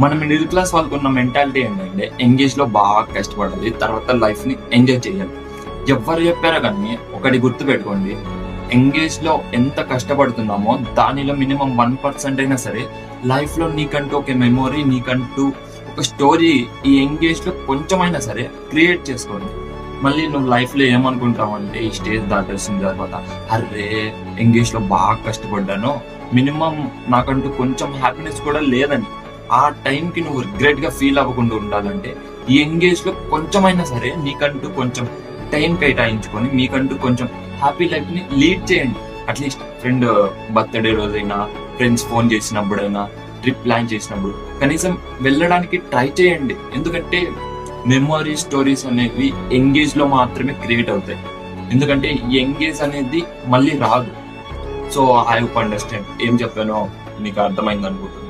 మనం middle class వాళ్ళకు ఉన్న మెంటాలిటీ ఏంటంటే ఎంగేజ్ లో బాగా కష్టపడాలి, తర్వాత లైఫ్ ని ఎంజాయ్ చేయాలి. ఎవరు చెప్పారో కానీ ఒకటి గుర్తు పెట్టుకోండి, ఎంగేజ్ లో ఎంత కష్టపడుతున్నామో దానిలో మినిమం 1% అయినా సరే లైఫ్ లో నీకంటూ ఒక మెమొరీ, నీకంటూ ఒక స్టోరీ ఈ ఎంగేజ్ లో కొంచెమైనా సరే క్రియేట్ చేసుకోండి. మళ్ళీ నువ్వు లైఫ్ లో ఏమనుకుంటావు అంటే ఈ స్టేజ్ దాటేసిన తర్వాత అర్రే ఎంగేజ్ లో బాగా కష్టపడ్డాను, మినిమం నాకంటూ కొంచెం హ్యాపీనెస్ కూడా లేదని ఆ టైంకి నువ్వు రిగ్రెట్ గా ఫీల్ అవ్వకుండా ఉండాలంటే ఈ ఎంగేజ్ లో కొంచెమైనా సరే నీకంటూ కొంచెం టైం కేటాయించుకొని మీకంటూ కొంచెం హ్యాపీ లైఫ్ ని లీడ్ చేయండి. అట్లీస్ట్ ఫ్రెండ్ బర్త్డే రోజైనా, ఫ్రెండ్స్ ఫోన్ చేసినప్పుడైనా, ట్రిప్ ప్లాన్ చేసినప్పుడు కనీసం వెళ్ళడానికి ట్రై చేయండి. ఎందుకంటే మెమరీ స్టోరీస్ అనేవి ఎంగేజ్ లో మాత్రమే క్రియేట్ అవుతాయి. ఎందుకంటే ఈ ఎంగేజ్ అనేది మళ్ళీ రాదు. సో ఐ హోప్ అండర్స్టాండ్ ఏం చెప్పానో మీకు అర్థమైంది అనుకుంటున్నాను.